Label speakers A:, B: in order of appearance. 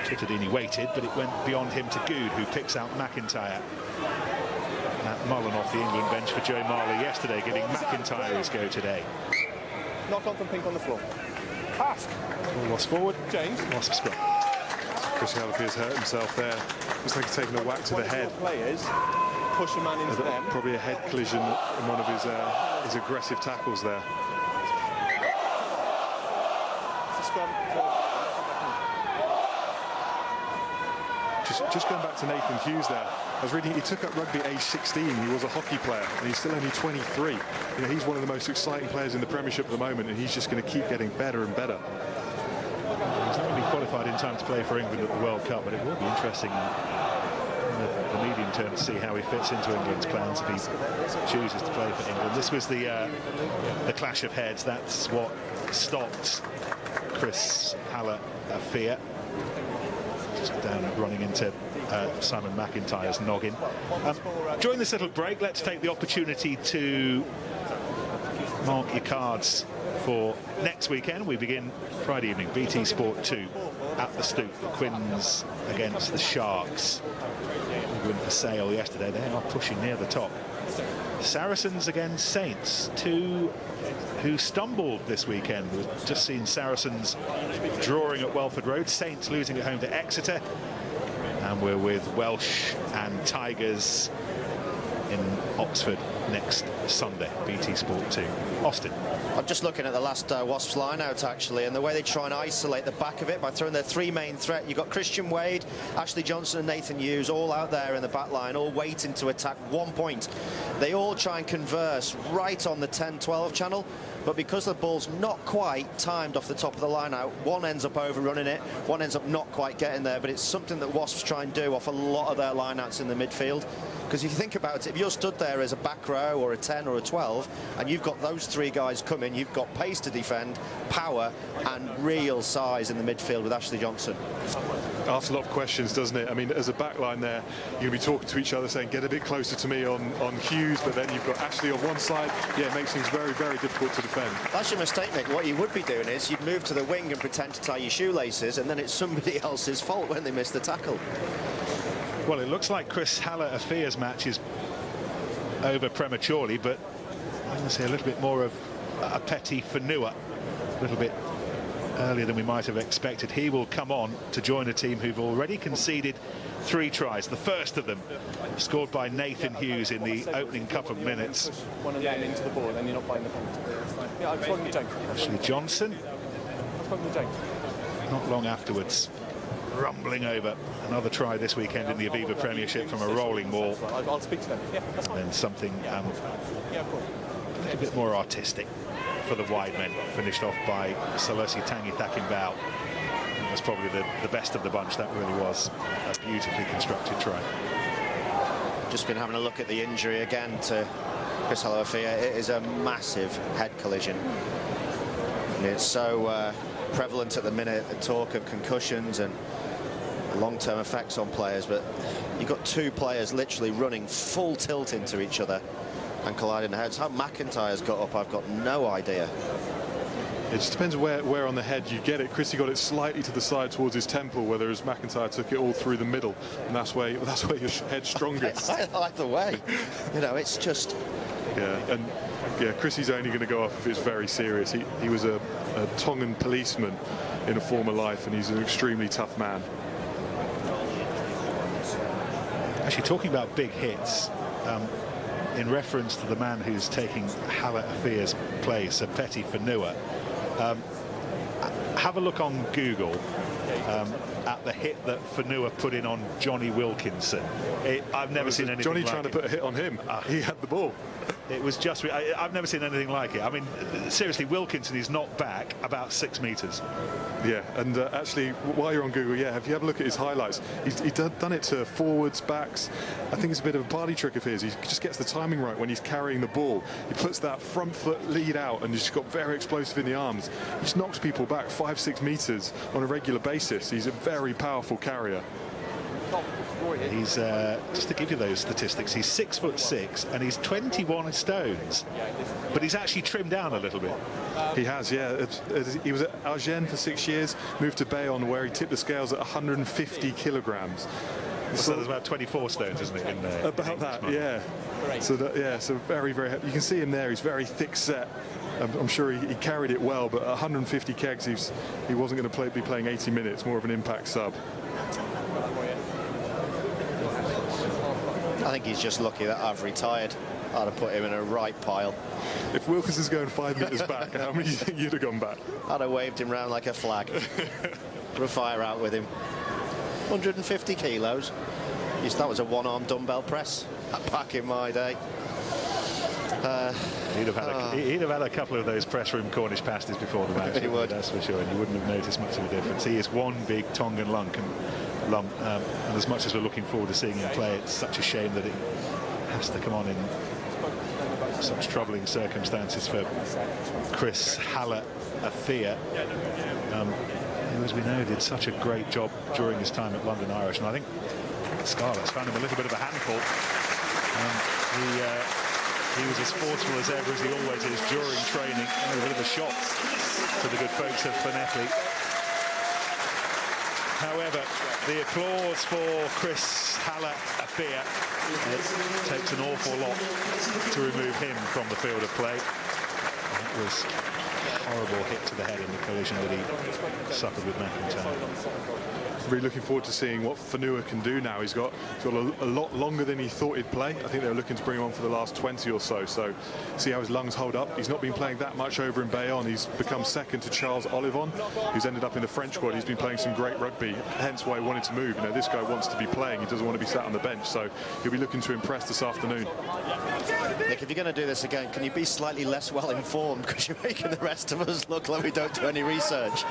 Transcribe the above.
A: Cittadini waited, but it went beyond him to Good, who picks out McIntyre. Matt Mullen off the England bench for Joe Marley yesterday, giving McIntyre his go today.
B: Knock on from Pink on the floor. Pass.
A: Ball lost forward.
B: James.
A: Wasp scrum.
C: Chris Halafia's hurt himself there. Looks like he's taken a whack to the head.
B: Players push a man into them.
C: Probably a head collision in one of his aggressive tackles there. Just going back to Nathan Hughes there, I was reading he took up rugby age 16. He was a hockey player and he's still only 23. You know, he's one of the most exciting players in the Premiership at the moment, and he's just going to keep getting better and better.
A: He's not really qualified in time to play for England at the World Cup, but it will be interesting in the medium term to see how he fits into England's plans if he chooses to play for England. This was the clash of heads. That's what stopped Chris Hala'ufia. Just down running into Simon McIntyre's noggin. During this little break, let's take the opportunity to mark your cards for next weekend. We begin Friday evening, BT Sport 2 at the Stoop for Quins against the Sharks. Win for Sale yesterday. They are pushing near the top. Saracens against Saints, two who stumbled this weekend. We've just seen Saracens drawing at Welford Road, Saints losing at home to Exeter, and we're with Welsh and Tigers in Oxford next Sunday, BT Sport 2. Austin.
D: I'm just looking at the last Wasps line-out, actually, and the way they try and isolate the back of it by throwing their three main threat. You've got Christian Wade, Ashley Johnson and Nathan Hughes all out there in the back line, all waiting to attack 1 point. They all try and converse right on the 10-12 channel, but because the ball's not quite timed off the top of the line-out, one ends up overrunning it, one ends up not quite getting there, but it's something that Wasps try and do off a lot of their line-outs in the midfield. Because if you think about it, if you're stood there as a back row or a 10 or a 12 and you've got those three guys coming, you've got pace to defend, power and real size in the midfield with Ashley Johnson.
C: Asks a lot of questions, doesn't it? I mean, as a back line there, you're going to be talking to each other saying, get a bit closer to me on Hughes, but then you've got Ashley on one side. Yeah, it makes things very, very difficult to defend.
D: That's your mistake, Nick. What you would be doing is you'd move to the wing and pretend to tie your shoelaces, and then it's somebody else's fault when they miss the tackle.
A: Well, it looks like Chris Hala'ufia's match is over prematurely, but I'm going to say a little bit more of a Petty Fanua, a little bit earlier than we might have expected. He will come on to join a team who've already conceded 3 tries. The first of them scored by Nathan Hughes in the opening couple of minutes.
B: One of them into the ball, then you're not buying the point. Yeah, I've spoken to James.
A: Ashley Johnson.
B: I've spoken to James.
A: Not long afterwards, rumbling over. Another try this weekend in the Aviva Premiership from a rolling ball.
B: I'll speak to them. Yeah, that's fine.
A: And then something
B: yeah, of course.
A: a little bit more artistic for the wide men, finished off by Salesi Tangi Thakimbao. It was probably the best of the bunch. That really was a beautifully constructed try.
D: Just been having a look at the injury again to Chris Hala'ufia. It is a massive head collision. And it's so prevalent at the minute, the talk of concussions and long-term effects on players, but you've got 2 players literally running full tilt into each other and colliding heads. How McIntyre's got up, I've got no idea.
C: It just depends where on the head you get it. Chrissy got it slightly to the side towards his temple, whereas McIntyre took it all through the middle, and that's where your head's strongest.
D: Either way, you know, it's just...
C: Yeah, and yeah, Chrissy's only going to go off if it's very serious. He was a Tongan policeman in a former life, and he's an extremely tough man.
A: Actually, talking about big hits, in reference to the man who's taking Hala'ufia's place, Petty Fanua, have a look on Google at the hit that Fanua put in on Johnny Wilkinson. I've never seen anything
C: Johnny
A: like
C: trying
A: it.
C: to put a hit on him. He had the ball.
A: It was just... I've never seen anything like it. I mean, seriously, Wilkinson is knocked back about 6 metres.
C: Yeah, and actually, while you're on Google, yeah, if you have a look at his highlights, he's done it to forwards, backs. I think it's a bit of a party trick of his. He just gets the timing right when he's carrying the ball. He puts that front foot lead out, and he's just got very explosive in the arms. He just knocks people back 5-6 metres on a regular basis. He's a very powerful carrier.
A: He's just to give you those statistics, he's 6'6" and he's 21 stones, but he's actually trimmed down a little bit.
C: He has, yeah. He was at Agen for 6 years, moved to Bayonne where he tipped the scales at 150 kilograms.
A: So there's about 24 stones, isn't it, in there?
C: About that, yeah. So very, very. You can see him there. He's very thick set. I'm sure he carried it well, but 150 kegs, he wasn't going to be playing 80 minutes. More of an impact sub.
D: I think he's just lucky that I've retired. I'd have put him in a right pile.
C: If Wilkinson's going 5 meters back, how many do you think you'd have gone back?
D: I'd have waved him round like a flag. Put a fire out with him. 150 kilos. That was a one-arm dumbbell press back in my day.
A: He'd have had a couple of those press room Cornish pasties before the match.
D: He would.
A: That's for sure, and you wouldn't have noticed much of a difference. He is one big Tongan lump, and as much as we're looking forward to seeing him play, it's such a shame that it has to come on in such troubling circumstances for Chris Hala'ufia, who, as we know, did such a great job during his time at London Irish, and I think Scarlett's found him a little bit of a handful. He was as forceful as ever, as he always is during training. A bit of a shock to the good folks of Llanelli. However, the applause for Chris Hala'ufia, it takes an awful lot to remove him from the field of play. That was a horrible hit to the head in the collision that he suffered with McIntyre.
C: Really looking forward to seeing what Fanua can do now. He's got a lot longer than he thought he'd play. I think they were looking to bring him on for the last 20 or so. So see how his lungs hold up. He's not been playing that much over in Bayonne. He's become second to Charles Olivon, who's ended up in the French squad. He's been playing some great rugby, hence why he wanted to move. You know, this guy wants to be playing. He doesn't want to be sat on the bench. So he'll be looking to impress this afternoon.
D: Nick, if you're going to do this again, can you be slightly less well informed? Because you're making the rest of us look like we don't do any research.